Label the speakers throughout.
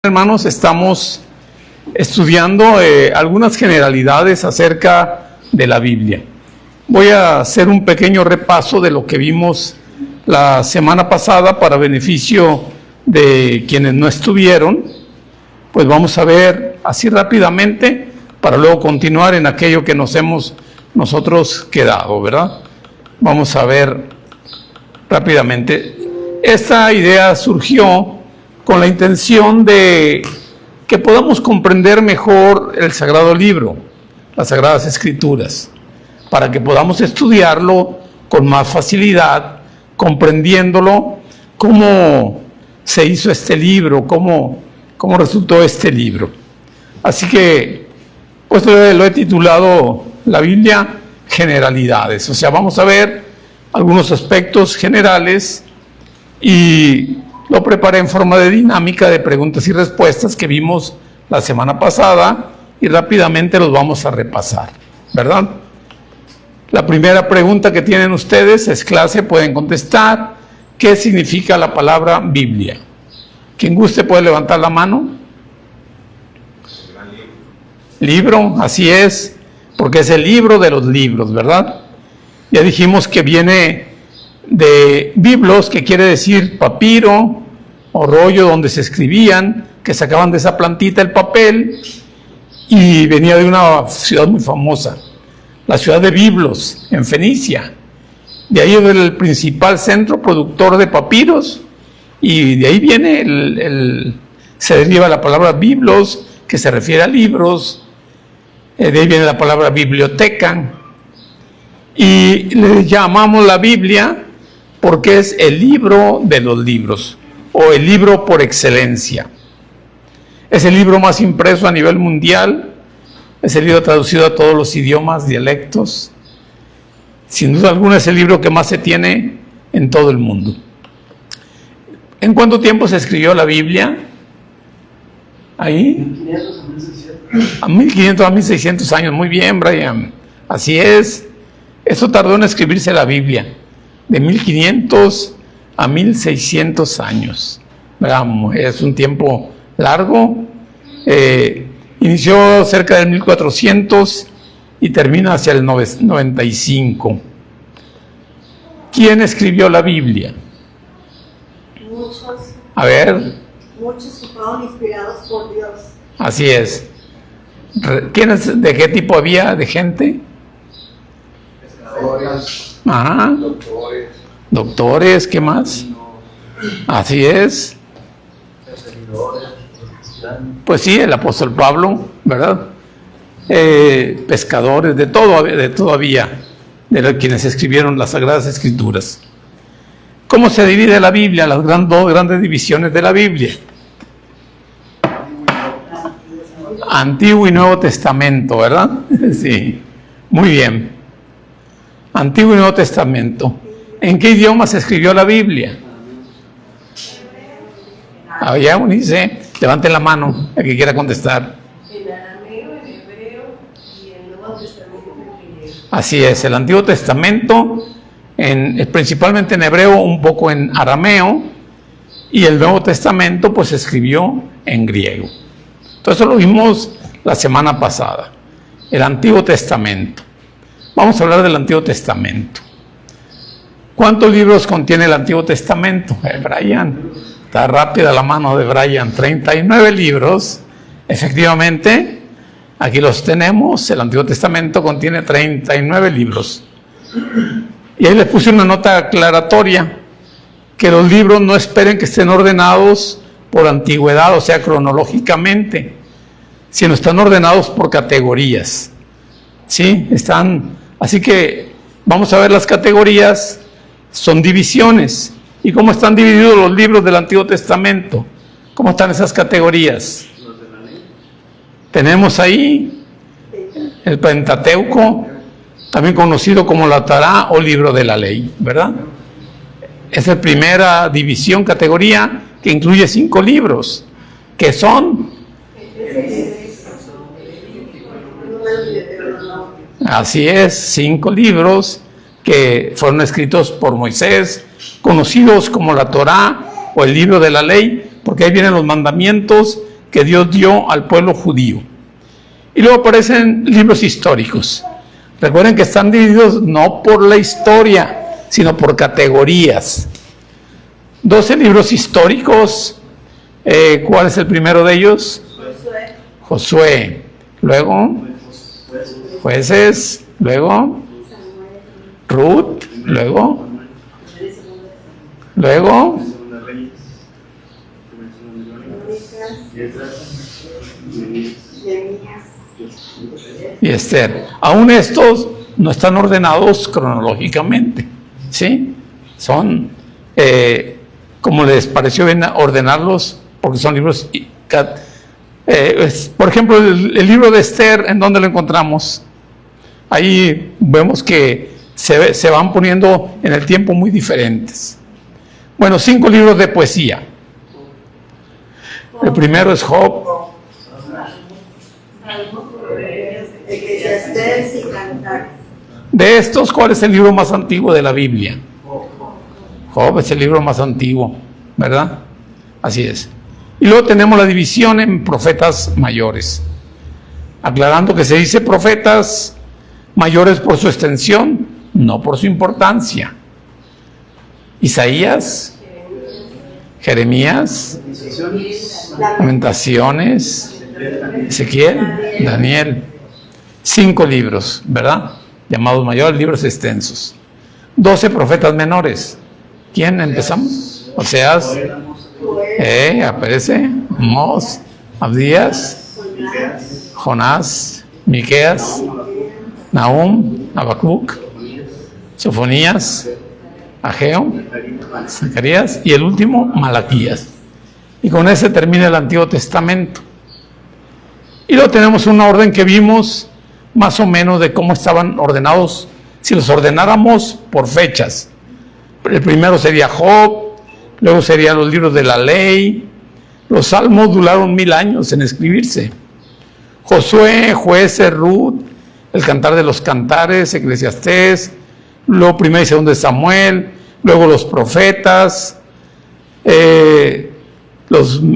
Speaker 1: Hermanos, estamos estudiando algunas generalidades acerca de la Biblia. Voy a hacer un pequeño repaso de lo que vimos la semana pasada para beneficio de quienes no estuvieron. Pues vamos a ver así rápidamente para luego continuar en aquello que nos hemos nosotros quedado, ¿verdad? Vamos a ver rápidamente. Esta idea surgió con la intención de que podamos comprender mejor el Sagrado Libro, las Sagradas Escrituras, para que podamos estudiarlo con más facilidad, comprendiéndolo, cómo se hizo este libro, cómo resultó este libro. Así que, pues lo he titulado La Biblia Generalidades. O sea, vamos a ver algunos aspectos generales y lo preparé en forma de dinámica de preguntas y respuestas que vimos la semana pasada y rápidamente los vamos a repasar, ¿verdad? La primera pregunta que tienen ustedes es clase, pueden contestar. ¿Qué significa la palabra Biblia? Quien guste puede levantar la mano. Libro, así es, porque es el libro de los libros, ¿verdad? Ya dijimos que viene de biblos, que quiere decir papiro o rollo donde se escribían, que sacaban de esa plantita el papel, y venía de una ciudad muy famosa, la ciudad de Biblos, en Fenicia. De ahí era el principal centro productor de papiros, y de ahí viene se deriva la palabra biblos, que se refiere a libros. De ahí viene la palabra biblioteca, y le llamamos la Biblia porque es el libro de los libros, o el libro por excelencia. Es el libro más impreso a nivel mundial, es el libro traducido a todos los idiomas, dialectos. Sin duda alguna es el libro que más se tiene en todo el mundo. ¿En cuánto tiempo se escribió la Biblia? ¿Ahí? 1500 a 1600. A 1500 a 1600 años, muy bien, Brian. Así es. Eso tardó en escribirse la Biblia, de 1500 a 1600 años. Veamos, es un tiempo largo. Inició cerca del 1400 y termina hacia el 95. ¿Quién escribió la Biblia?
Speaker 2: Muchos.
Speaker 1: A ver.
Speaker 2: Muchos que fueron inspirados por Dios.
Speaker 1: Así es. ¿Quiénes, de qué tipo había de gente?
Speaker 3: Pescadores.
Speaker 1: Ajá. Doctores, ¿qué más? Así es. Pues sí, el apóstol Pablo, ¿verdad? Pescadores, de todo había, de quienes escribieron las Sagradas Escrituras. ¿Cómo se divide la Biblia? Las dos grandes divisiones de la Biblia. Antiguo y Nuevo Testamento, ¿verdad? Sí, muy bien. Antiguo y Nuevo Testamento. ¿En qué idioma se escribió la Biblia? Allá dice, levanten la mano, el que quiera contestar.
Speaker 2: En arameo, en hebreo y en Nuevo Testamento en griego.
Speaker 1: Así es, el Antiguo Testamento, principalmente en hebreo, un poco en arameo, y el Nuevo Testamento pues se escribió en griego. Entonces eso lo vimos la semana pasada, el Antiguo Testamento. Vamos a hablar del Antiguo Testamento. ¿Cuántos libros contiene el Antiguo Testamento? Brian, está rápida la mano de Brian. 39 libros. Efectivamente, aquí los tenemos. El Antiguo Testamento contiene 39 libros. Y ahí les puse una nota aclaratoria, que los libros no esperen que estén ordenados por antigüedad, o sea, cronológicamente, sino están ordenados por categorías. ¿Sí? Así que vamos a ver las categorías. Son divisiones. ¿Y cómo están divididos los libros del Antiguo Testamento? ¿Cómo están esas categorías? Tenemos ahí el Pentateuco, también conocido como la Torá o libro de la ley, ¿verdad? Es la primera división, categoría, que incluye 5 libros, que son... Así es, 5 libros que fueron escritos por Moisés, conocidos como la Torá o el libro de la ley, porque ahí vienen los mandamientos que Dios dio al pueblo judío. Y luego aparecen libros históricos. Recuerden que están divididos no por la historia, sino por categorías. 12 libros históricos. ¿Cuál es el primero de ellos? Josué. Luego, Jueces. Luego, Ruth. Luego, y Esther. Aún estos no están ordenados cronológicamente, ¿sí? Son, como les pareció bien ordenarlos, porque son libros. Por ejemplo, el libro de Esther, ¿en dónde lo encontramos? Ahí vemos que se van poniendo en el tiempo muy diferentes. Bueno, 5 libros de poesía. El primero es Job. De estos, ¿cuál es el libro más antiguo de la Biblia? Job es el libro más antiguo, ¿verdad? Así es. Y luego tenemos la división en profetas mayores. Aclarando que se dice profetas mayores por su extensión, no por su importancia. Isaías, Jeremías, Lamentaciones, Ezequiel, Daniel. 5 libros, ¿verdad? Llamados mayores, libros extensos. 12 profetas menores. ¿Quién empezamos? Oseas, aparece, Amós, Abdías, Jonás, Miqueas, Nahum, Habacuc, Sofonías, Ageo, Zacarías y el último, Malaquías. Y con ese termina el Antiguo Testamento. Y luego tenemos una orden que vimos más o menos de cómo estaban ordenados, si los ordenáramos por fechas. El primero sería Job, luego serían los libros de la ley. Los salmos duraron 1000 años en escribirse. Josué, Jueces, Ruth, el Cantar de los Cantares, Eclesiastés, luego 1 y 2 de Samuel, luego los profetas,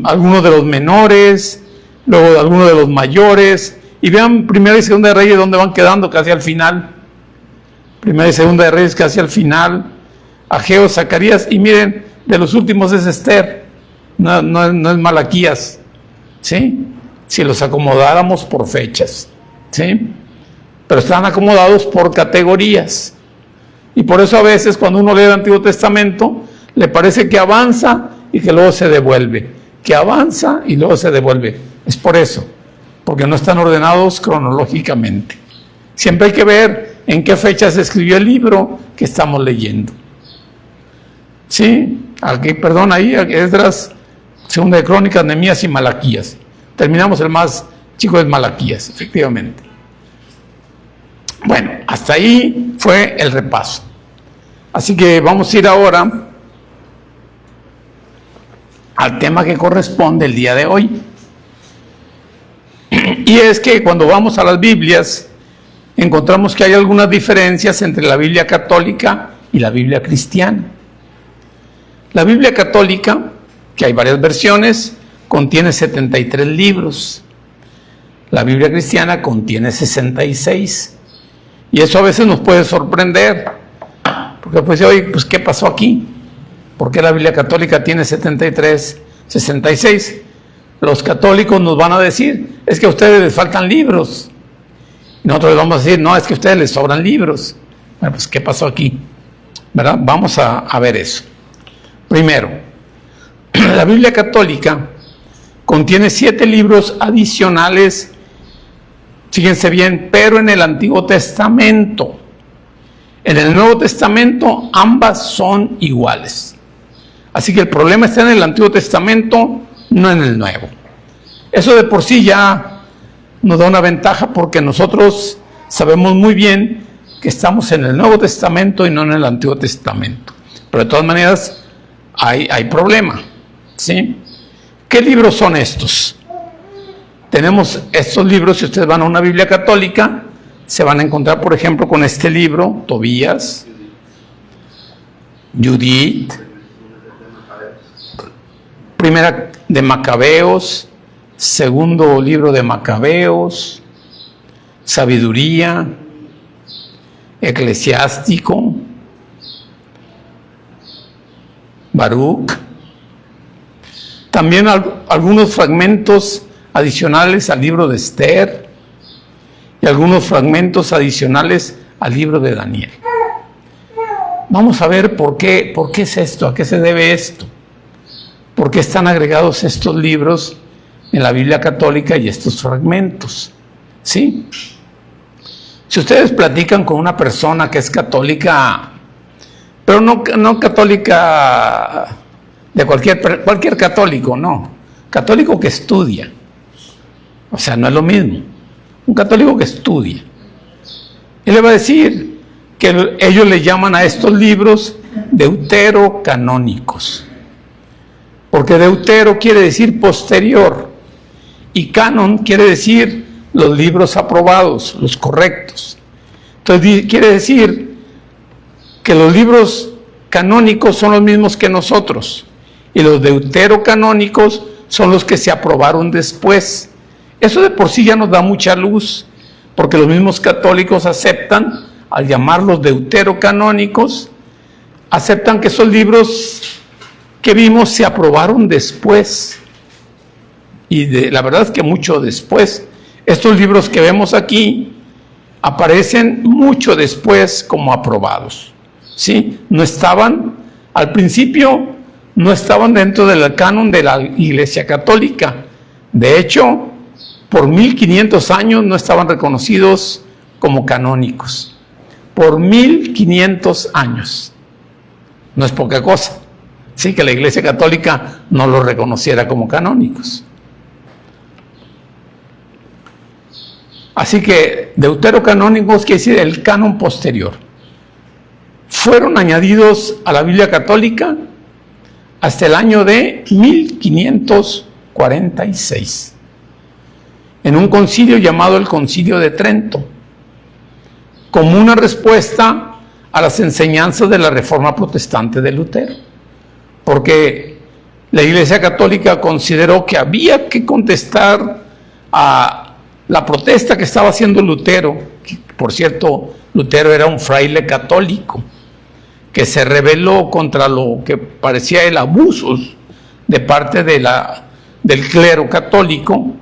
Speaker 1: algunos de los menores, luego algunos de los mayores. Y vean 1 y 2 de Reyes donde van quedando casi al final. 1 y 2 de Reyes casi al final. Ageo, Zacarías, y miren, de los últimos es Esther, no es Malaquías, ¿sí? Si los acomodáramos por fechas, ¿sí? Pero están acomodados por categorías. Y por eso a veces cuando uno lee el Antiguo Testamento, le parece que avanza y que luego se devuelve. Que avanza y luego se devuelve. Es por eso, porque no están ordenados cronológicamente. Siempre hay que ver en qué fecha se escribió el libro que estamos leyendo. Sí, aquí, perdón, ahí Esdras, Segunda de Crónicas, Nehemías y Malaquías. Terminamos el más chico de Malaquías, efectivamente. Bueno, hasta ahí fue el repaso. Así que vamos a ir ahora al tema que corresponde el día de hoy. Y es que cuando vamos a las Biblias, encontramos que hay algunas diferencias entre la Biblia católica y la Biblia cristiana. La Biblia católica, que hay varias versiones, contiene 73 libros. La Biblia cristiana contiene 66. Y eso a veces nos puede sorprender. Porque pues, oye, pues ¿qué pasó aquí? ¿Por qué la Biblia católica tiene 73, 66? Los católicos nos van a decir, es que a ustedes les faltan libros. Y nosotros les vamos a decir, no, es que a ustedes les sobran libros. Bueno, pues ¿qué pasó aquí? ¿Verdad? Vamos a ver eso. Primero, la Biblia católica contiene 7 libros adicionales, fíjense bien, pero en el Antiguo Testamento. En el Nuevo Testamento ambas son iguales. Así que el problema está en el Antiguo Testamento, no en el Nuevo. Eso de por sí ya nos da una ventaja porque nosotros sabemos muy bien que estamos en el Nuevo Testamento y no en el Antiguo Testamento. Pero de todas maneras hay problema, ¿sí? ¿Qué libros son estos? Tenemos estos libros, si ustedes van a una Biblia católica, se van a encontrar, por ejemplo, con este libro, Tobías, Judith, Primera de Macabeos, segundo libro de Macabeos, Sabiduría, Eclesiástico, Baruch. También algunos fragmentos adicionales al libro de Esther y algunos fragmentos adicionales al libro de Daniel. Vamos a ver por qué es esto, a qué se debe esto, por qué están agregados estos libros en la Biblia católica y estos fragmentos, ¿sí? Si ustedes platican con una persona que es católica, pero no católica de cualquier católico, no, católico que estudia, o sea, no es lo mismo, un católico que estudia, él le va a decir que ellos le llaman a estos libros deuterocanónicos, porque deutero quiere decir posterior y canon quiere decir los libros aprobados, los correctos. Entonces quiere decir que los libros canónicos son los mismos que nosotros y los deuterocanónicos son los que se aprobaron después. Eso de por sí ya nos da mucha luz, porque los mismos católicos aceptan, al llamarlos deuterocanónicos, aceptan que esos libros que vimos se aprobaron después, y la verdad es que mucho después. Estos libros que vemos aquí aparecen mucho después como aprobados, ¿sí? No estaban, al principio, no estaban dentro del canon de la Iglesia Católica. De hecho, por 1500 años no estaban reconocidos como canónicos. Por 1500 años. No es poca cosa, sí, que la Iglesia Católica no los reconociera como canónicos. Así que deuterocanónicos quiere decir el canon posterior. Fueron añadidos a la Biblia católica hasta el año de 1546, en un concilio llamado el Concilio de Trento, como una respuesta a las enseñanzas de la Reforma Protestante de Lutero, porque la Iglesia Católica consideró que había que contestar a la protesta que estaba haciendo Lutero, que, por cierto, Lutero era un fraile católico, que se rebeló contra lo que parecía el abuso de parte del clero católico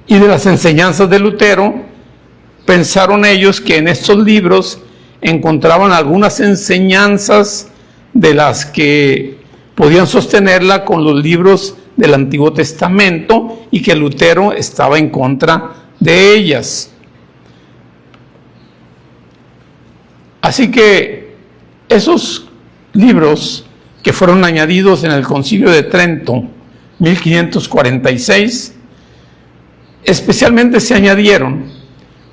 Speaker 1: y de las enseñanzas de Lutero. Pensaron ellos que en estos libros encontraban algunas enseñanzas de las que podían sostenerla con los libros del Antiguo Testamento y que Lutero estaba en contra de ellas. Así que esos libros que fueron añadidos en el Concilio de Trento, 1546, especialmente se añadieron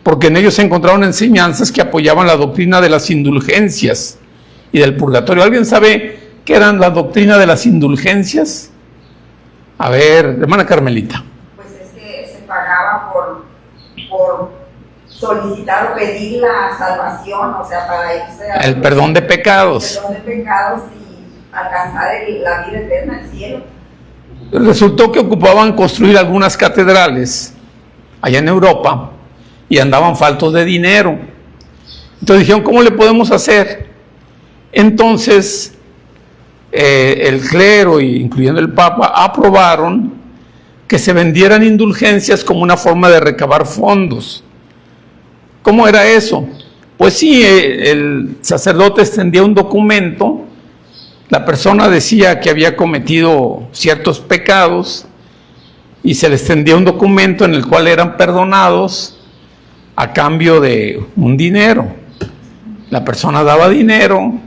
Speaker 1: porque en ellos se encontraron enseñanzas que apoyaban la doctrina de las indulgencias y del purgatorio. ¿Alguien sabe qué eran la doctrina de las indulgencias? A ver, hermana Carmelita.
Speaker 3: Pues es que se pagaba por solicitar o pedir la salvación, o sea, para irse a...
Speaker 1: El perdón de pecados.
Speaker 3: El perdón de pecados y alcanzar la vida eterna, el cielo.
Speaker 1: Resultó que ocupaban construir algunas catedrales allá en Europa y andaban faltos de dinero. Entonces dijeron, ¿cómo le podemos hacer? Entonces el clero, incluyendo el Papa, aprobaron que se vendieran indulgencias como una forma de recabar fondos. ¿Cómo era eso? Pues sí, el sacerdote extendía un documento, la persona decía que había cometido ciertos pecados y se le extendía un documento en el cual eran perdonados a cambio de un dinero. La persona daba dinero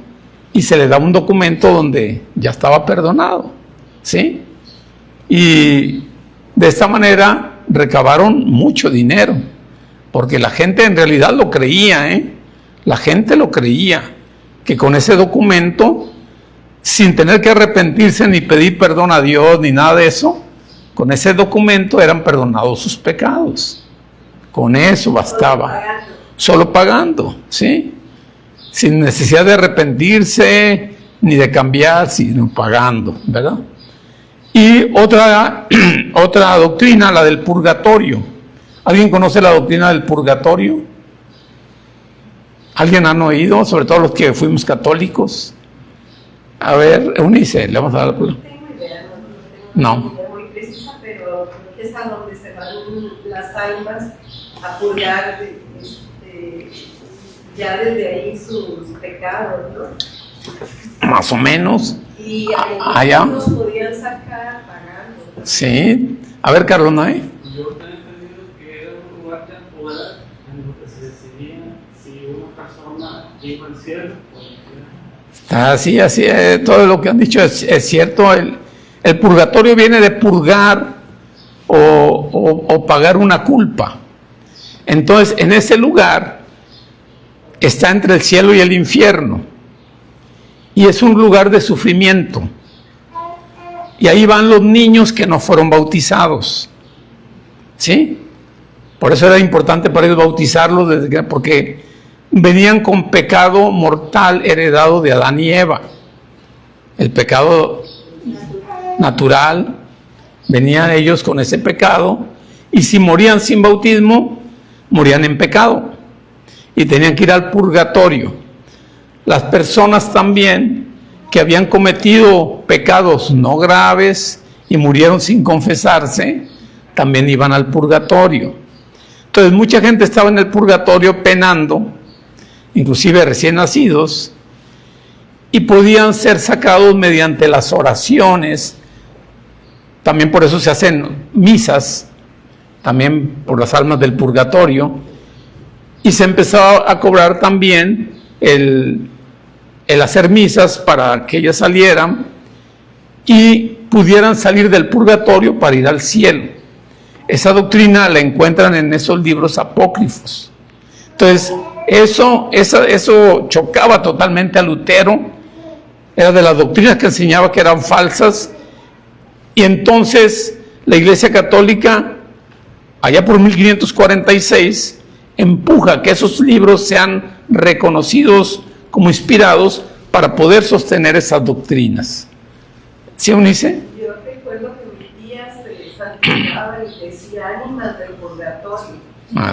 Speaker 1: y se le daba un documento donde ya estaba perdonado, ¿sí? Y de esta manera recabaron mucho dinero, porque la gente en realidad lo creía, La gente lo creía, que con ese documento, sin tener que arrepentirse ni pedir perdón a Dios ni nada de eso, con ese documento eran perdonados sus pecados. Con eso bastaba. Solo pagando, ¿sí? Sin necesidad de arrepentirse ni de cambiar, sino pagando, ¿verdad? Y otra doctrina, la del purgatorio. ¿Alguien conoce la doctrina del purgatorio? ¿Alguien han oído? Sobre todo los que fuimos católicos. A ver, Eunice, le vamos a dar la palabra.
Speaker 2: No tengo idea,
Speaker 1: No.
Speaker 2: una idea muy precisa, pero creo que es a donde se van las almas a purgar ya desde ahí sus pecados, ¿no?
Speaker 1: Más o menos.
Speaker 2: Y
Speaker 1: allá
Speaker 2: los podían sacar pagando.
Speaker 1: Sí. A ver, Carlos Noé.
Speaker 4: Yo tengo entendido que era un lugar temporal en lo que se decidía si una persona iba al cielo o al infierno.
Speaker 1: Así, todo lo que han dicho es cierto. El purgatorio viene de purgar o pagar una culpa. Entonces, en ese lugar está entre el cielo y el infierno. Y es un lugar de sufrimiento. Y ahí van los niños que no fueron bautizados. ¿Sí? Por eso era importante para ellos bautizarlos, porque venían con pecado mortal heredado de Adán y Eva. El pecado natural, venían ellos con ese pecado, y si morían sin bautismo, morían en pecado, y tenían que ir al purgatorio. Las personas también que habían cometido pecados no graves y murieron sin confesarse, también iban al purgatorio. Entonces mucha gente estaba en el purgatorio penando, inclusive recién nacidos, y podían ser sacados mediante las oraciones. También por eso se hacen misas, también por las almas del purgatorio, y se empezó a cobrar también el hacer misas para que ellas salieran y pudieran salir del purgatorio para ir al cielo. Esa doctrina la encuentran en esos libros apócrifos. Entonces, eso chocaba totalmente a Lutero. Era de las doctrinas que enseñaba que eran falsas. Y entonces la Iglesia Católica, allá por 1546, empuja que esos libros sean reconocidos como inspirados para poder sostener esas doctrinas. ¿Sí, Eunice?
Speaker 2: Yo recuerdo que mi tía se santificaba y decía ánimas del purgatorio.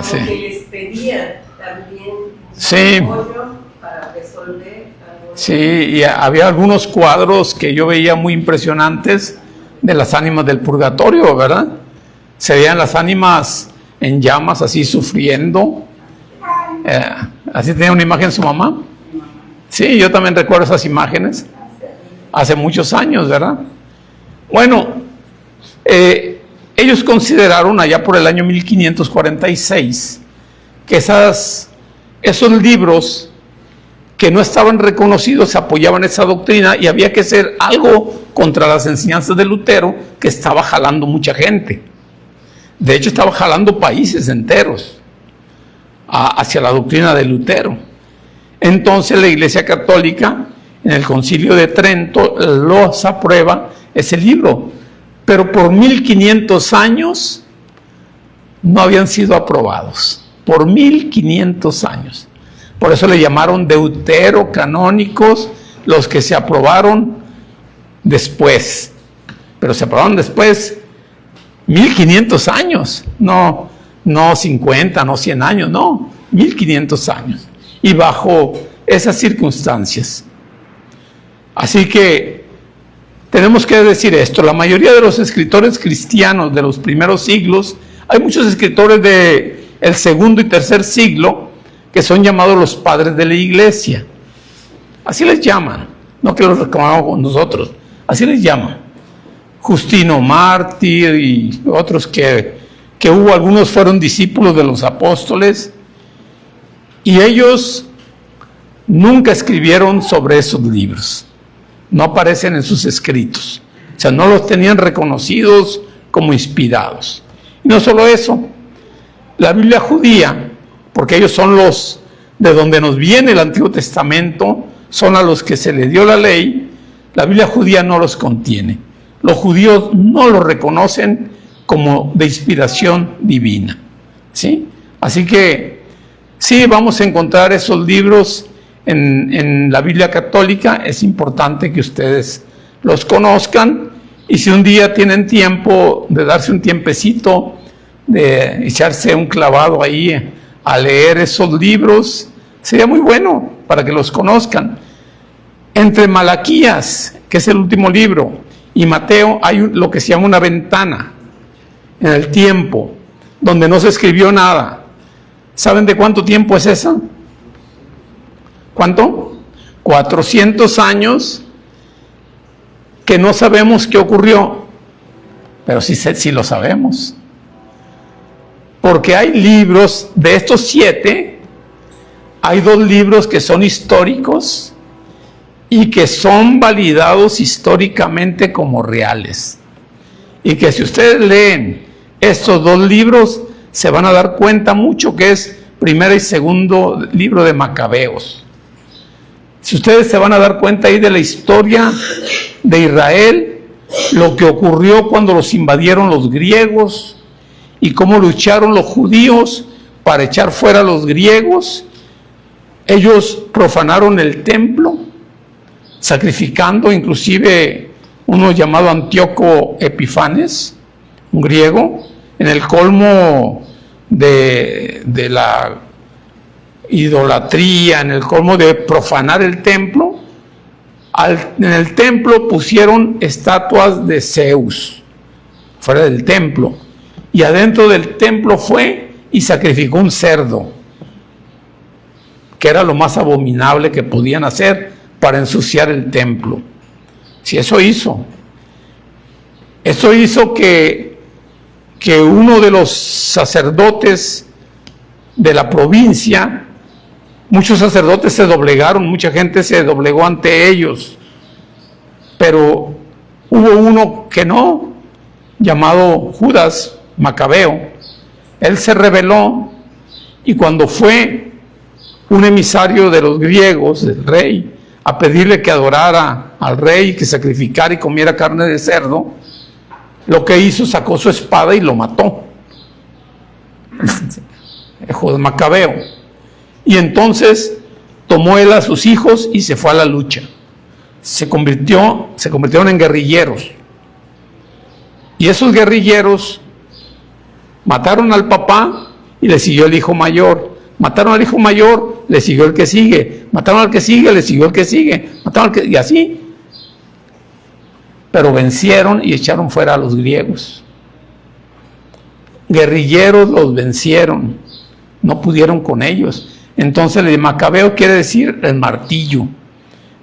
Speaker 1: Sí.
Speaker 2: Que les pedían también
Speaker 1: Sí.
Speaker 2: apoyo para resolver algo.
Speaker 1: Sí, y había algunos cuadros que yo veía muy impresionantes de las ánimas del purgatorio, ¿verdad? Se veían las ánimas en llamas, así sufriendo. ¿Así tenía una imagen su mamá? Sí, yo también recuerdo esas imágenes. Hace muchos años, ¿verdad? Bueno, ellos consideraron allá por el año 1546 que esos libros que no estaban reconocidos apoyaban esa doctrina, y había que hacer algo contra las enseñanzas de Lutero, que estaba jalando mucha gente. De hecho, estaba jalando países enteros hacia la doctrina de Lutero. Entonces la Iglesia Católica, en el Concilio de Trento, los aprueba ese libro, pero por 1500 años no habían sido aprobados, por 1500 años. Por eso le llamaron deuterocanónicos los que se aprobaron después, pero se aprobaron después 1500 años, no 50, no 100 años, no, 1500 años, y bajo esas circunstancias. Así que tenemos que decir esto: la mayoría de los escritores cristianos de los primeros siglos, hay muchos escritores del segundo y tercer siglo que son llamados los padres de la iglesia. Así les llaman, no que los reclamamos nosotros, así les llaman. Justino Mártir y otros que hubo, algunos fueron discípulos de los apóstoles, y ellos nunca escribieron sobre esos libros, no aparecen en sus escritos, o sea, no los tenían reconocidos como inspirados. Y no solo eso, la Biblia judía, porque ellos son los de donde nos viene el Antiguo Testamento, son a los que se les dio la ley, la Biblia judía no los contiene. Los judíos no los reconocen como de inspiración divina, ¿sí? Así que sí, vamos a encontrar esos libros en la Biblia católica. Es importante que ustedes los conozcan Y si un día tienen tiempo de darse un tiempecito, de echarse un clavado ahí a leer esos libros, sería muy bueno para que los conozcan. Entre Malaquías, que es el último libro, y Mateo hay lo que se llama una ventana en el tiempo, donde no se escribió nada. ¿Saben de cuánto tiempo es esa? ¿Cuánto? 400 años que no sabemos qué ocurrió, pero sí lo sabemos. Porque hay libros, de estos 7, hay 2 libros que son históricos y que son validados históricamente como reales. Y que si ustedes leen estos 2 libros, se van a dar cuenta mucho que es primero y segundo libro de Macabeos. Si ustedes se van a dar cuenta ahí de la historia de Israel, lo que ocurrió cuando los invadieron los griegos y cómo lucharon los judíos para echar fuera a los griegos. Ellos profanaron el templo, sacrificando inclusive uno llamado Antíoco Epifanes, un griego, en el colmo de la idolatría, en el colmo de profanar el templo. En el templo pusieron estatuas de Zeus, fuera del templo, y adentro del templo fue y sacrificó un cerdo, que era lo más abominable que podían hacer para ensuciar el templo. Si eso hizo que uno de los sacerdotes de la provincia, muchos sacerdotes se doblegaron, mucha gente se doblegó ante ellos, pero hubo uno que no, llamado Judas Macabeo. Él se rebeló, y cuando fue un emisario de los griegos, del rey, a pedirle que adorara al rey, que sacrificara y comiera carne de cerdo, lo que hizo, sacó su espada y lo mató. Judas Macabeo. Y entonces tomó él a sus hijos y se fue a la lucha. Se convirtieron en guerrilleros. Y esos guerrilleros mataron al papá y le siguió el hijo mayor. Mataron al hijo mayor, le siguió el que sigue. Mataron al que sigue, le siguió el que sigue. Mataron al que, y así. Pero vencieron y echaron fuera a los griegos. Guerrilleros los vencieron, no pudieron con ellos. Entonces el Macabeo quiere decir el martillo,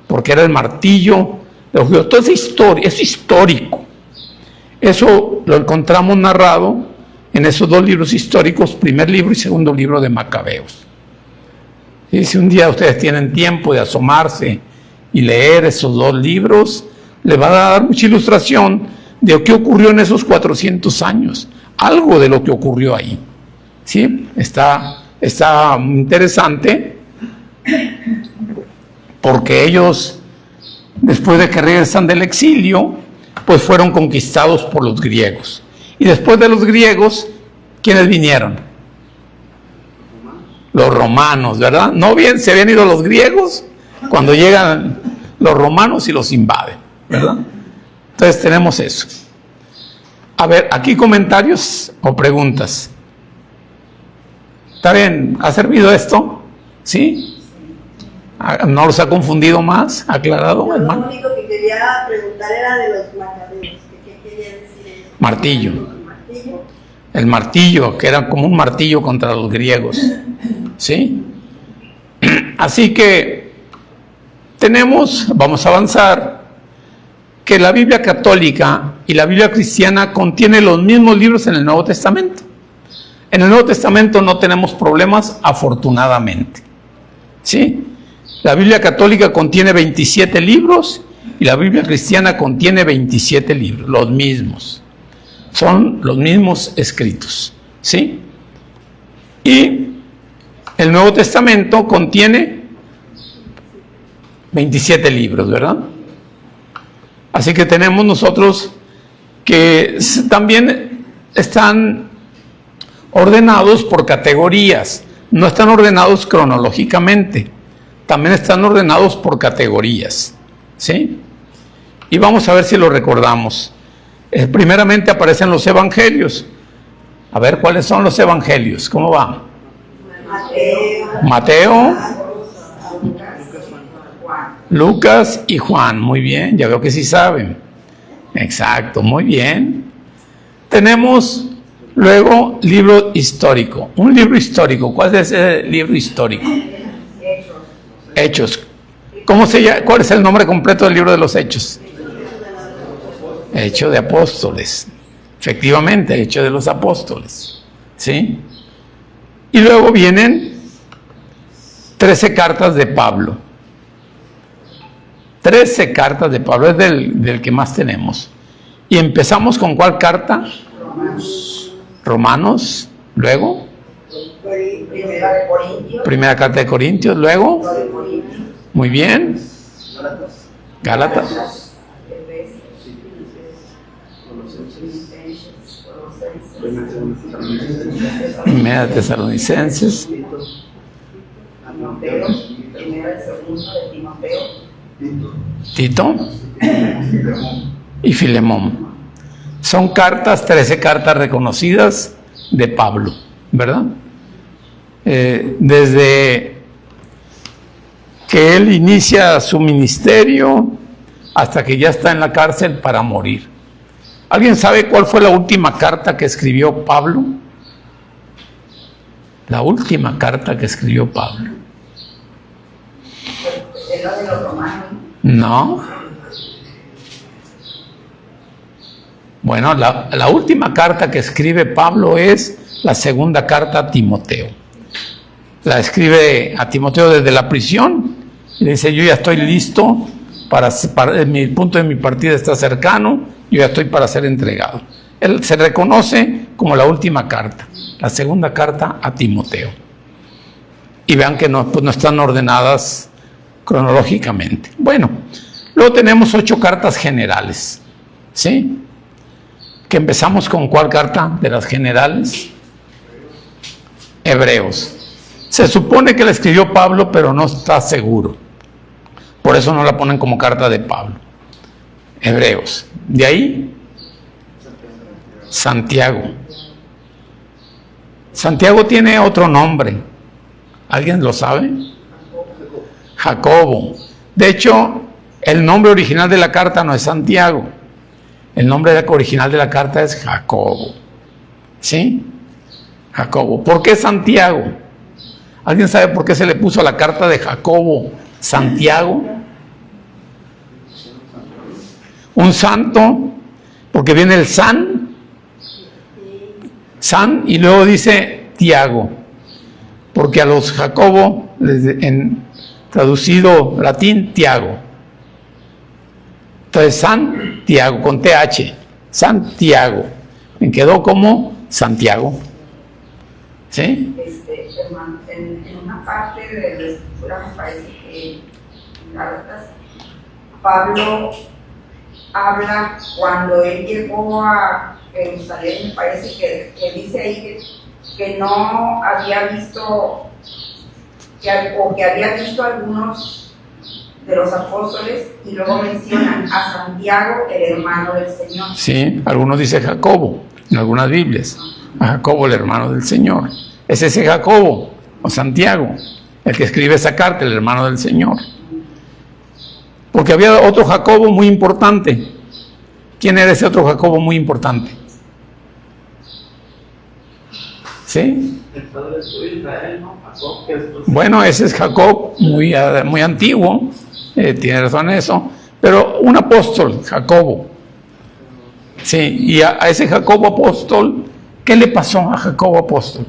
Speaker 1: porque era el martillo de los judíos. Toda esa historia es histórico. Eso lo encontramos narrado en esos 2 libros históricos, primer libro y segundo libro de Macabeos. Y si un día ustedes tienen tiempo de asomarse y leer esos 2 libros, les va a dar mucha ilustración de qué ocurrió en esos 400 años, algo de lo que ocurrió ahí. ¿Sí? Está interesante, porque ellos, después de que regresan del exilio, pues fueron conquistados por los griegos. Y después de los griegos, ¿quiénes vinieron? Los romanos, ¿verdad? No bien se habían ido los griegos, cuando llegan los romanos y los invaden, ¿verdad? Entonces tenemos eso. A ver, aquí comentarios o preguntas. ¿Está bien? ¿Ha servido esto? ¿Sí? ¿No los ha confundido más? ¿Aclarado,
Speaker 3: No,
Speaker 1: hermano?
Speaker 3: lo único que quería preguntar era de los macabeos. ¿Qué quería decir eso?
Speaker 1: Martillo.
Speaker 3: Martillo.
Speaker 1: El martillo, que era como un martillo contra los griegos. ¿Sí? Así que vamos a avanzar, que la Biblia católica y la Biblia cristiana contienen los mismos libros en el Nuevo Testamento. En el Nuevo Testamento no tenemos problemas, afortunadamente. ¿Sí? La Biblia católica contiene 27 libros y la Biblia cristiana contiene 27 libros, los mismos. Son los mismos escritos. ¿Sí? Y el Nuevo Testamento contiene 27 libros, ¿verdad? Así que tenemos nosotros que también están ordenados por categorías, no están ordenados cronológicamente, también están ordenados por categorías, ¿sí? Y vamos a ver si lo recordamos. Primeramente aparecen los evangelios. A ver, ¿cuáles son los evangelios? ¿Cómo va? Mateo, Lucas y Juan. Muy bien, ya veo que sí saben. Exacto, muy bien. Tenemos luego libro histórico. Un libro histórico. ¿Cuál es ese libro histórico? Hechos. ¿Cómo se llama? ¿Cuál es el nombre completo del libro de los Hechos? Hechos de Apóstoles. Efectivamente, Hechos de los Apóstoles. ¿Sí? Y luego vienen 13 cartas de Pablo. 13 cartas de Pablo, es del que más tenemos. Y empezamos con ¿cuál carta? Romanos. Luego primera carta de Corintios. Luego, muy bien, Gálatas, primera Tesalonicenses, Tito y Filemón. Son cartas, 13 cartas reconocidas de Pablo, ¿verdad? Desde que él inicia su ministerio hasta que ya está en la cárcel para morir. ¿Alguien sabe cuál fue la última carta que escribió Pablo? La última carta que escribió Pablo. No. Bueno, la última carta que escribe Pablo es la segunda carta a Timoteo. La escribe a Timoteo desde la prisión y le dice: yo ya estoy listo para mi punto de mi partida está cercano, yo ya estoy para ser entregado. Él se reconoce como la última carta, la segunda carta a Timoteo. Y vean que no están ordenadas cronológicamente. Bueno, luego tenemos 8 cartas generales, ¿sí? Que empezamos con ¿cuál carta de las generales? Hebreos. Se supone que la escribió Pablo, pero no está seguro. Por eso no la ponen como carta de Pablo. Hebreos. De ahí, Santiago. Santiago tiene otro nombre. ¿Alguien lo sabe? Jacobo. De hecho, el nombre original de la carta no es Santiago. El nombre original de la carta es Jacobo. ¿Sí? Jacobo. ¿Por qué Santiago? ¿Alguien sabe por qué se le puso a la carta de Jacobo Santiago? Un santo, porque viene el San, y luego dice Tiago, porque a los Jacobo, en traducido latín, Tiago. Entonces, Santiago, con TH, Santiago, me quedó como Santiago. ¿Sí?
Speaker 5: Hermano, en una parte de la escritura me parece que en Gálatas Pablo habla cuando él llegó a Jerusalén, me parece que dice ahí que no había visto, que había visto algunos de los apóstoles, y luego mencionan a Santiago, el hermano del Señor.
Speaker 1: Sí, algunos dicen Jacobo, en algunas Biblias, a Jacobo, el hermano del Señor. Es ese Jacobo, o Santiago, el que escribe esa carta, el hermano del Señor. Porque había otro Jacobo muy importante. ¿Quién era ese otro Jacobo muy importante? ¿Sí?
Speaker 4: El padre de Israel, ¿no? Jacob, que después...
Speaker 1: Bueno, ese es Jacob, muy antiguo, tiene razón en eso, pero un apóstol, Jacobo. Sí, y a ese Jacobo apóstol, ¿qué le pasó a Jacobo apóstol?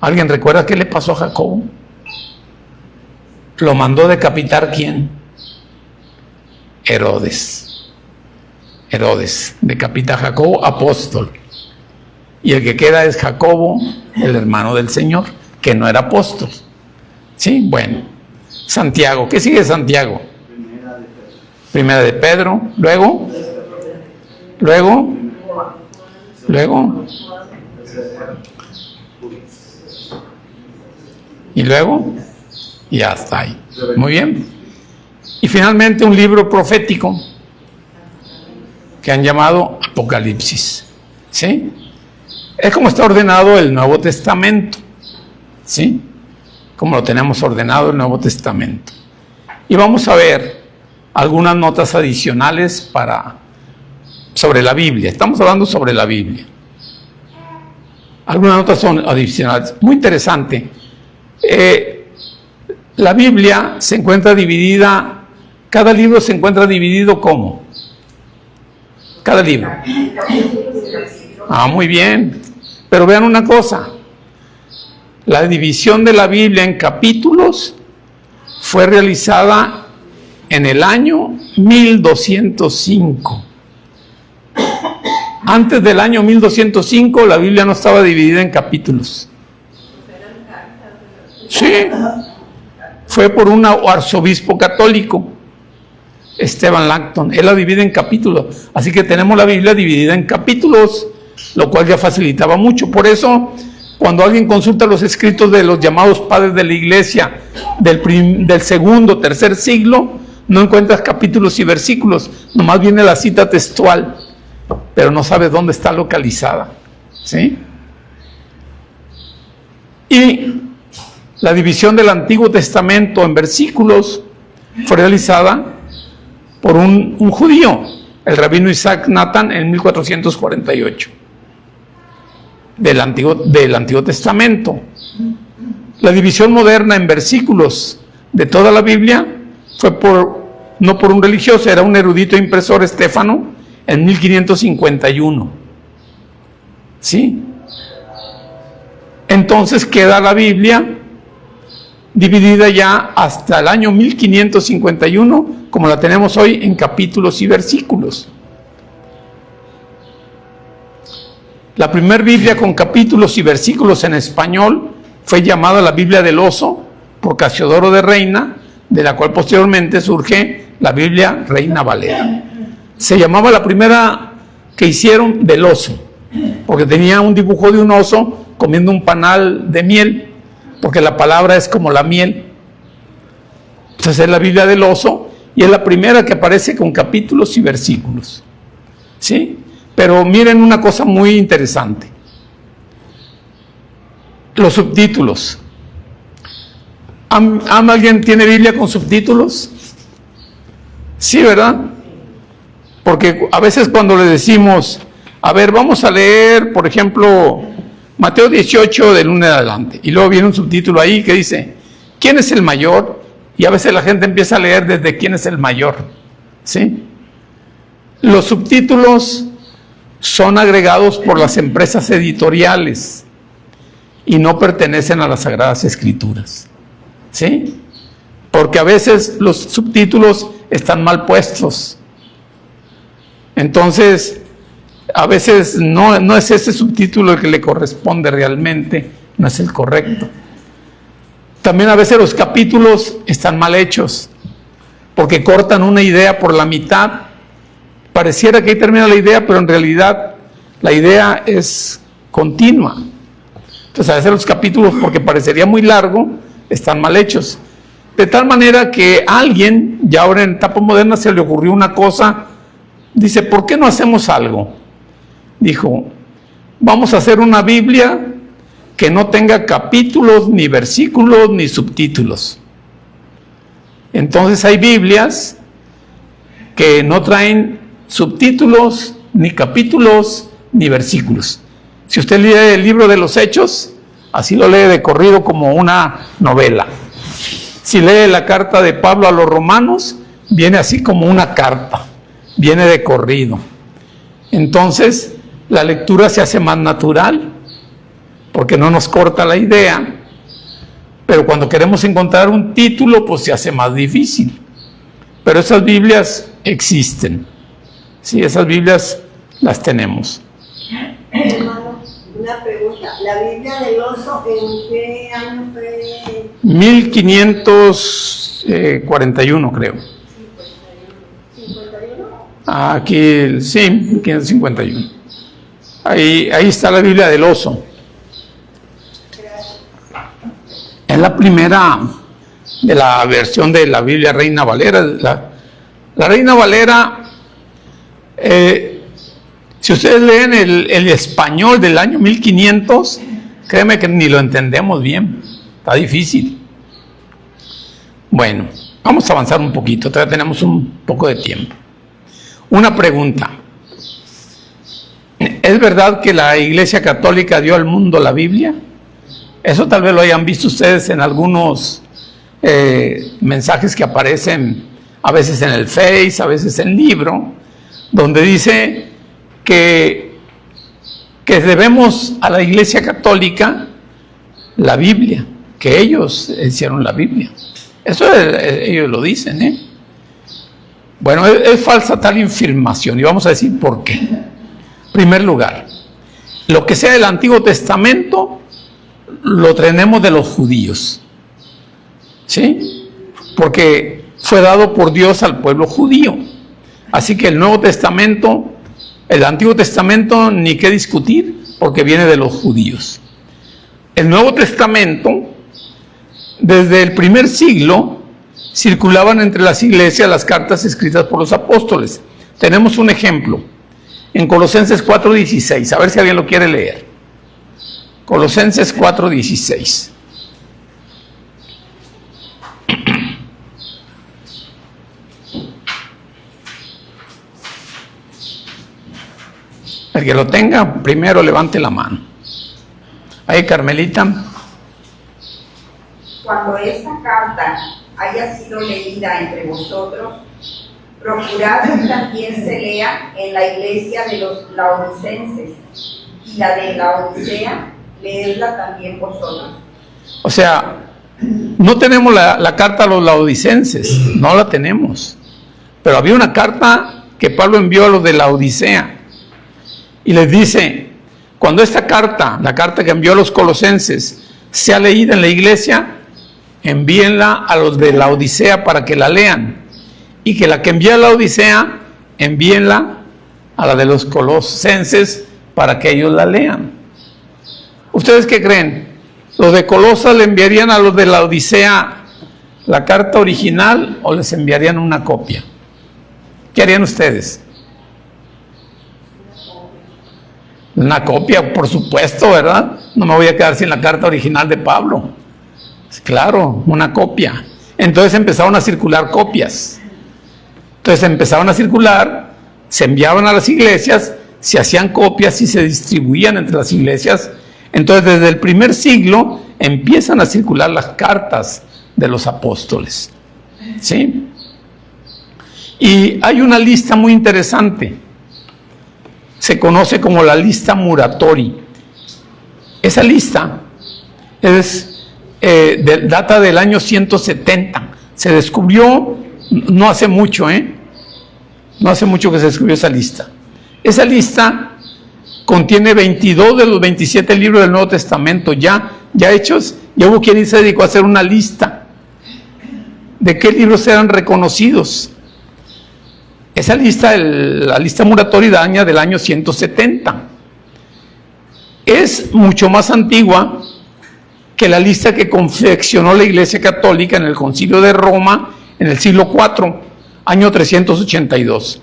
Speaker 1: ¿Alguien recuerda qué le pasó a Jacobo? ¿Lo mandó decapitar quién? Herodes. Herodes decapita a Jacobo apóstol. Y el que queda es Jacobo, el hermano del Señor, que no era apóstol. ¿Sí? Bueno. Santiago. ¿Qué sigue Santiago? Primera de Pedro. Luego. Y luego. Y ya está ahí. Muy bien. Y finalmente un libro profético que han llamado Apocalipsis. ¿Sí? Es como está ordenado el Nuevo Testamento. ¿Sí? Como lo tenemos ordenado el Nuevo Testamento. Y vamos a ver algunas notas adicionales sobre la Biblia. Estamos hablando sobre la Biblia. Algunas notas son adicionales. Muy interesante. La Biblia se encuentra dividida, cada libro se encuentra dividido ¿cómo? Cada libro. Muy bien. Pero vean una cosa. La división de la Biblia en capítulos fue realizada en el año 1205. Antes del año 1205 la Biblia no estaba dividida en capítulos. Sí, fue por un arzobispo católico, Esteban Langton. Él la divide en capítulos. Así que tenemos la Biblia dividida en capítulos, lo cual ya facilitaba mucho. Por eso, cuando alguien consulta los escritos de los llamados padres de la iglesia del segundo, tercer siglo, no encuentras capítulos y versículos, nomás viene la cita textual, pero no sabe dónde está localizada. ¿Sí? Y la división del Antiguo Testamento en versículos fue realizada por un judío, el rabino Isaac Nathan, en 1448, del Antiguo Testamento. La división moderna en versículos de toda la Biblia fue no por un religioso, era un erudito impresor, Estéfano, en 1551. ¿Sí? Entonces queda la Biblia dividida ya hasta el año 1551, como la tenemos hoy, en capítulos y versículos. La primera Biblia con capítulos y versículos en español fue llamada la Biblia del Oso por Casiodoro de Reina, de la cual posteriormente surge la Biblia Reina Valera. Se llamaba la primera que hicieron del oso, porque tenía un dibujo de un oso comiendo un panal de miel, porque la palabra es como la miel. Entonces es la Biblia del Oso y es la primera que aparece con capítulos y versículos. ¿Sí? Pero miren una cosa muy interesante. Los subtítulos. ¿Alguien tiene Biblia con subtítulos? Sí, ¿verdad? Porque a veces cuando le decimos, a ver, vamos a leer, por ejemplo, Mateo 18 del 1 en adelante, y luego viene un subtítulo ahí que dice, ¿quién es el mayor? Y a veces la gente empieza a leer desde quién es el mayor. ¿Sí? Los subtítulos son agregados por las empresas editoriales y no pertenecen a las Sagradas Escrituras. ¿Sí? Porque a veces los subtítulos están mal puestos. Entonces, a veces no es ese subtítulo el que le corresponde realmente, no es el correcto. También a veces los capítulos están mal hechos, porque cortan una idea por la mitad. Pareciera que ahí termina la idea, pero en realidad la idea es continua. Entonces a veces los capítulos, porque parecería muy largo, están mal hechos. De tal manera que a alguien, ya ahora en etapa moderna, se le ocurrió una cosa. Dice, ¿por qué no hacemos algo? Dijo, vamos a hacer una Biblia que no tenga capítulos, ni versículos, ni subtítulos. Entonces hay Biblias que no traen subtítulos, ni capítulos, ni versículos. Si usted lee el libro de los Hechos, así lo lee de corrido como una novela. Si lee la carta de Pablo a los Romanos, viene así como una carta, viene de corrido. Entonces, la lectura se hace más natural, porque no nos corta la idea, pero cuando queremos encontrar un título, pues se hace más difícil. Pero esas Biblias existen. Sí, esas Biblias las tenemos.
Speaker 3: Hermano, una pregunta. ¿La Biblia del Oso en qué año fue?
Speaker 1: 1541, creo.
Speaker 3: 51.
Speaker 1: Aquí, sí, 1551. Ahí está la Biblia del Oso. Es la primera de la versión de la Biblia Reina Valera. La Reina Valera Si ustedes leen el español del año 1500, créeme que ni lo entendemos bien. Está difícil. Bueno, vamos a avanzar un poquito. Todavía tenemos un poco de tiempo. Una pregunta. ¿Es verdad que la Iglesia Católica dio al mundo la Biblia? Eso tal vez lo hayan visto ustedes en algunos mensajes que aparecen a veces en el Face, a veces en libro, donde dice que debemos a la Iglesia Católica la Biblia, que ellos hicieron la Biblia. Eso ellos lo dicen, ¿eh? Bueno, es falsa tal afirmación y vamos a decir por qué. En primer lugar, lo que sea del Antiguo Testamento lo tenemos de los judíos, ¿sí? Porque fue dado por Dios al pueblo judío. Así que el Nuevo Testamento, el Antiguo Testamento, ni qué discutir, porque viene de los judíos. El Nuevo Testamento, desde el primer siglo, circulaban entre las iglesias las cartas escritas por los apóstoles. Tenemos un ejemplo en Colosenses 4:16, a ver si alguien lo quiere leer. Colosenses 4:16. El que lo tenga, primero levante la mano. Ahí, Carmelita.
Speaker 5: Cuando esta carta haya sido leída entre vosotros, procurad que también se lea en la iglesia de los laodicenses, y la de Laodicea, leedla también vosotros.
Speaker 1: O sea, no tenemos la carta a los laodicenses, no la tenemos. Pero había una carta que Pablo envió a los de Laodicea. Y les dice, cuando esta carta, la carta que envió a los colosenses, sea leída en la iglesia, envíenla a los de la Odisea para que la lean. Y que la que envía a la Odisea, envíenla a la de los colosenses para que ellos la lean. ¿Ustedes qué creen? ¿Los de Colosas le enviarían a los de la Odisea la carta original o les enviarían una copia? ¿Qué harían ustedes? Una copia, por supuesto, ¿verdad? No me voy a quedar sin la carta original de Pablo. Claro, una copia. Entonces empezaron a circular copias. Entonces empezaron a circular, se enviaban a las iglesias, se hacían copias y se distribuían entre las iglesias. Entonces desde el primer siglo empiezan a circular las cartas de los apóstoles. ¿Sí? Y hay una lista muy interesante. Se conoce como la lista Muratori. Esa lista data del año 170. Se descubrió no hace mucho, No hace mucho que se descubrió esa lista. Esa lista contiene 22 de los 27 libros del Nuevo Testamento ya hechos. Ya hubo quien se dedicó a hacer una lista de qué libros eran reconocidos. Esa lista, la lista Muratori daña del año 170. Es mucho más antigua que la lista que confeccionó la Iglesia Católica en el Concilio de Roma en el siglo IV, año 382.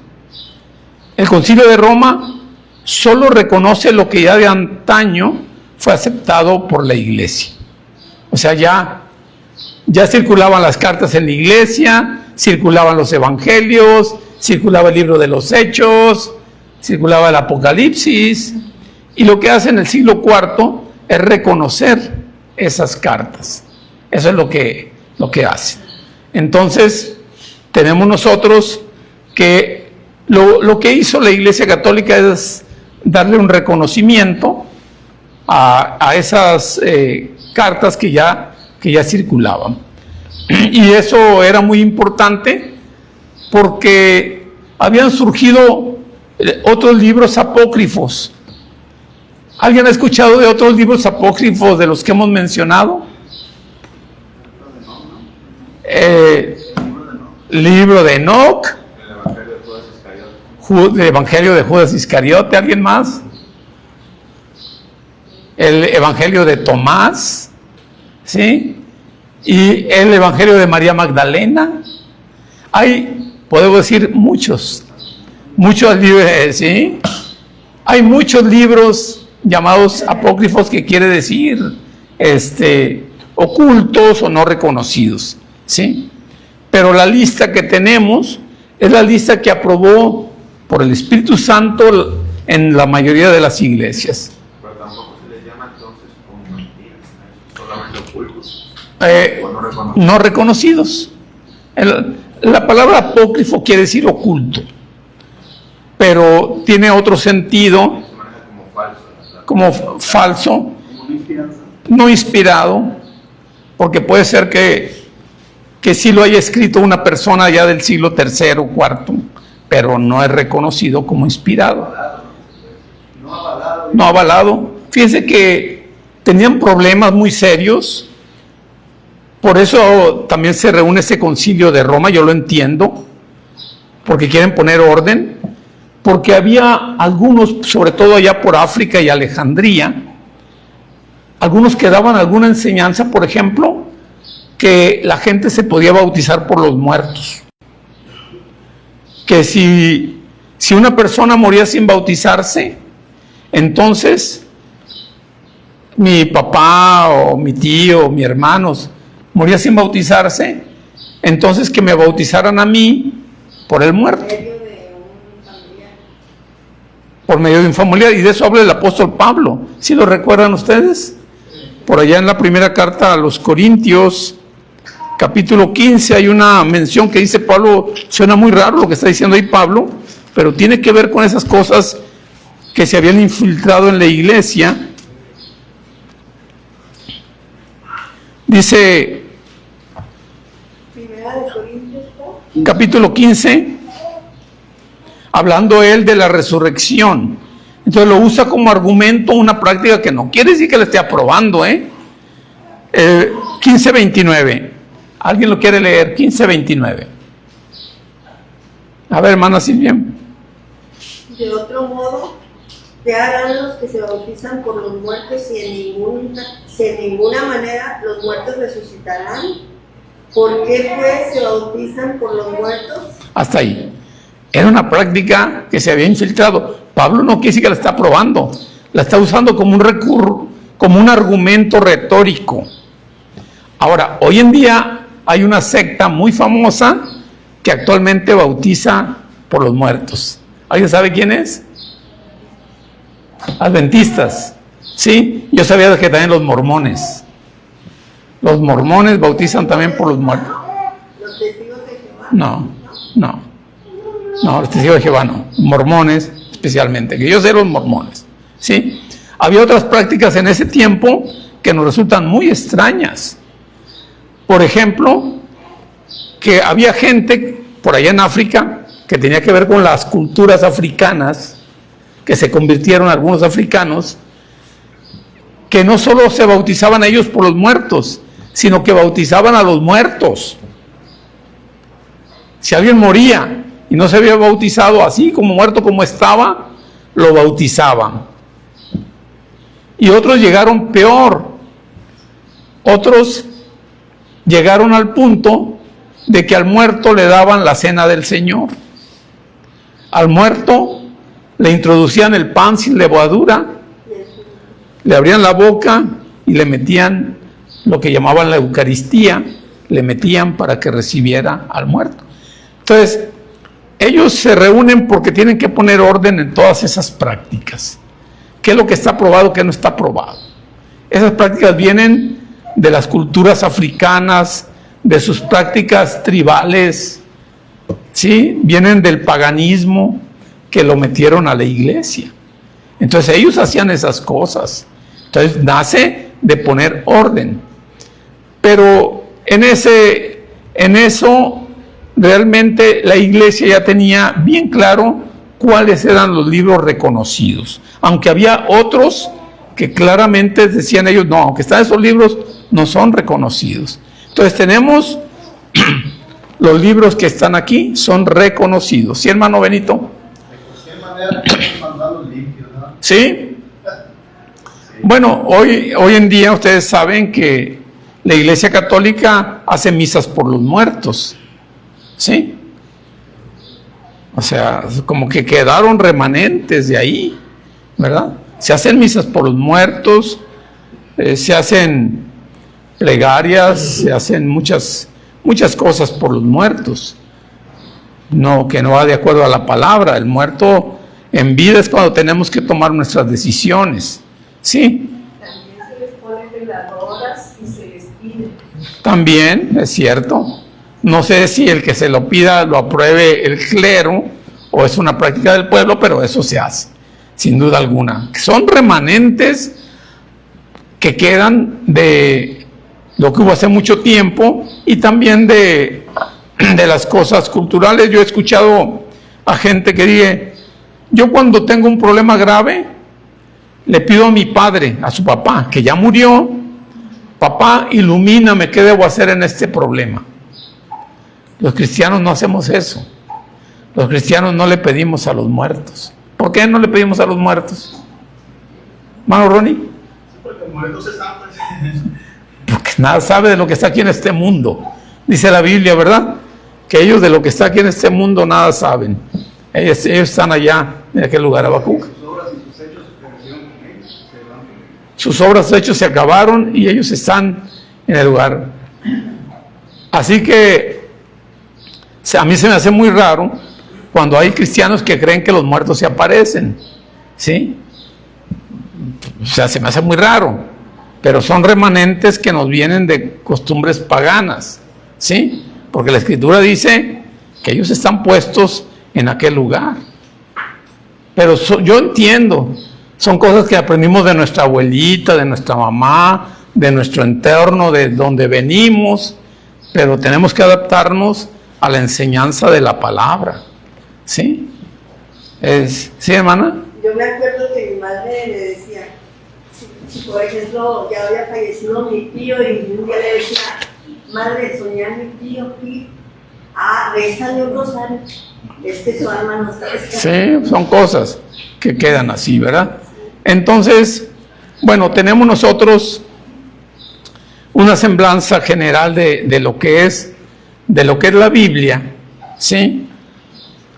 Speaker 1: El Concilio de Roma solo reconoce lo que ya de antaño fue aceptado por la Iglesia. O sea, ya circulaban las cartas en la Iglesia, circulaban los evangelios, circulaba el libro de los Hechos, circulaba el Apocalipsis, y lo que hace en el siglo IV es reconocer esas cartas. Eso es lo que hace. Entonces, tenemos nosotros que lo que hizo la Iglesia Católica es darle un reconocimiento a esas cartas que ya circulaban. Y eso era muy importante porque habían surgido otros libros apócrifos. ¿Alguien ha escuchado de otros libros apócrifos de los que hemos mencionado? Libro de Enoc, el Evangelio de Judas Iscariote, ¿alguien más? El Evangelio de Tomás, ¿sí? Y el Evangelio de María Magdalena. Hay, podemos decir, muchos libros, ¿sí? Hay muchos libros llamados apócrifos, que quiere decir ocultos o no reconocidos, ¿sí? Pero la lista que tenemos es la lista que aprobó por el Espíritu Santo en la mayoría de las iglesias.
Speaker 6: Pero tampoco se les llama entonces como mentiras, solamente ocultos. O
Speaker 1: No reconocidos. La palabra apócrifo quiere decir oculto, pero tiene otro sentido,
Speaker 6: se maneja como falso, ¿verdad?
Speaker 1: como falso, no inspirado, porque puede ser que sí lo haya escrito una persona ya del siglo III o IV, pero no es reconocido como inspirado. No avalado. Fíjense que tenían problemas muy serios, por eso también se reúne ese concilio de Roma, yo lo entiendo, porque quieren poner orden, porque había algunos, sobre todo allá por África y Alejandría, algunos que daban alguna enseñanza, por ejemplo, que la gente se podía bautizar por los muertos. Que si una persona moría sin bautizarse, entonces mi papá o mi tío o mis hermanos moría sin bautizarse, entonces que me bautizaran a mí por el muerto. Por medio de un familiar, y de eso habla el apóstol Pablo. ¿Sí lo recuerdan ustedes? Por allá en la primera carta a los Corintios, capítulo 15, hay una mención que dice Pablo, suena muy raro lo que está diciendo ahí Pablo, pero tiene que ver con esas cosas que se habían infiltrado en la iglesia. Dice, capítulo 15, hablando él de la resurrección. Entonces lo usa como argumento, una práctica que no quiere decir que la esté aprobando, 15:29. ¿Alguien lo quiere leer? 15:29. A ver, hermana Silvia.
Speaker 3: De otro modo, ¿qué harán los que se bautizan por los muertos si en ninguna manera los muertos resucitarán? ¿Por qué pues se bautizan por los muertos?
Speaker 1: Hasta ahí. Era una práctica que se había infiltrado. Pablo no quiere decir que la está aprobando, la está usando como un recurso, como un argumento retórico. Ahora, hoy en día hay una secta muy famosa que actualmente bautiza por los muertos. ¿Alguien sabe quién es? Adventistas. Sí, yo sabía que también los mormones. Los mormones bautizan también por los muertos.
Speaker 3: ¿Los testigos de Jehová?
Speaker 1: No, los testigos de Jehová no. Mormones especialmente, que yo sé los mormones. ¿Sí? Había otras prácticas en ese tiempo que nos resultan muy extrañas. Por ejemplo, que había gente por allá en África que tenía que ver con las culturas africanas, que se convirtieron algunos africanos, que no solo se bautizaban a ellos por los muertos, sino que bautizaban a los muertos. Si alguien moría y no se había bautizado así como muerto como estaba, lo bautizaban. Y otros llegaron peor. Otros llegaron al punto de que al muerto le daban la cena del Señor. Al muerto le introducían el pan sin levadura, le abrían la boca y le metían lo que llamaban la Eucaristía, le metían para que recibiera al muerto. Entonces, ellos se reúnen porque tienen que poner orden en todas esas prácticas. ¿Qué es lo que está aprobado, qué no está aprobado? Esas prácticas vienen de las culturas africanas, de sus prácticas tribales, ¿sí? Vienen del paganismo que lo metieron a la iglesia. Entonces ellos hacían esas cosas. Entonces nace de poner orden. Pero en eso realmente la iglesia ya tenía bien claro cuáles eran los libros reconocidos. Aunque había otros que claramente decían ellos, no, aunque están esos libros, no son reconocidos. Entonces tenemos los libros que están aquí, son reconocidos. ¿Sí, hermano Benito?
Speaker 7: ¿De qué manera podemos mandarlos limpios, no?
Speaker 1: ¿Sí? Bueno, hoy en día ustedes saben que la Iglesia Católica hace misas por los muertos. ¿Sí? O sea, como que quedaron remanentes de ahí. ¿verdad? Se hacen misas por los muertos, se hacen plegarias, se hacen muchas cosas por los muertos. No, que no va de acuerdo a la palabra. El muerto en vida es cuando tenemos que tomar nuestras decisiones, ¿sí?
Speaker 2: También se les pone veladoras y se les pide.
Speaker 1: También, es cierto. No sé si el que se lo pida lo apruebe el clero o es una práctica del pueblo, pero eso se hace, sin duda alguna. Son remanentes que quedan de lo que hubo hace mucho tiempo y también de las cosas culturales. Yo he escuchado a gente que dice, yo cuando tengo un problema grave, le pido a mi padre, a su papá, que ya murió, papá, ilumíname, ¿qué debo hacer en este problema? Los cristianos no hacemos eso. Los cristianos no le pedimos a los muertos. ¿Por qué no le pedimos a los muertos? ¿Mano Ronnie?
Speaker 7: Porque los muertos están, pues.
Speaker 1: Porque nada sabe de lo que está aquí en este mundo. Dice la Biblia, ¿verdad? Que ellos de lo que está aquí en este mundo nada saben. Ellos están allá, en aquel lugar, Habacuc.
Speaker 7: Sus obras y sus hechos se perecieron con ellos, se van con ellos.
Speaker 1: Sus obras y hechos se acabaron y ellos están en el lugar. Así que a mí se me hace muy raro cuando hay cristianos que creen que los muertos se aparecen, ¿sí? O sea, se me hace muy raro, pero son remanentes que nos vienen de costumbres paganas, ¿sí? Porque la Escritura dice que ellos están puestos en aquel lugar. Pero yo entiendo, son cosas que aprendimos de nuestra abuelita, de nuestra mamá, de nuestro entorno, de donde venimos, pero tenemos que adaptarnos a la enseñanza de la palabra, ¿sí? ¿Sí, hermana?
Speaker 3: Yo me acuerdo que mi madre me decía, si por ejemplo ya había fallecido mi tío y un día le decía, madre, soñé a mi tío y rézale un rosario, es que su alma no está descansando.
Speaker 1: Sí, son cosas que quedan así, ¿verdad? Entonces, bueno, tenemos nosotros una semblanza general de lo que es la Biblia, ¿sí?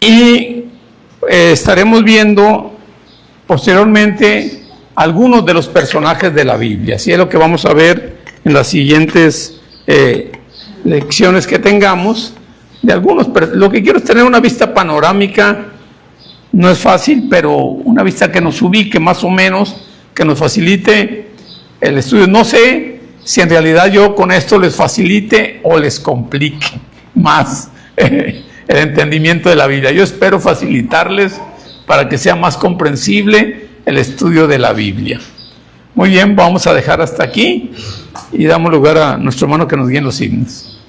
Speaker 1: Y estaremos viendo posteriormente algunos de los personajes de la Biblia, así es lo que vamos a ver en las siguientes lecciones que tengamos de algunos. Lo que quiero es tener una vista panorámica, no es fácil, pero una vista que nos ubique más o menos, que nos facilite el estudio. No sé si en realidad yo con esto les facilite o les complique más el entendimiento de la Biblia. Yo espero facilitarles para que sea más comprensible el estudio de la Biblia. Muy bien, vamos a dejar hasta aquí y damos lugar a nuestro hermano que nos guíe en los himnos.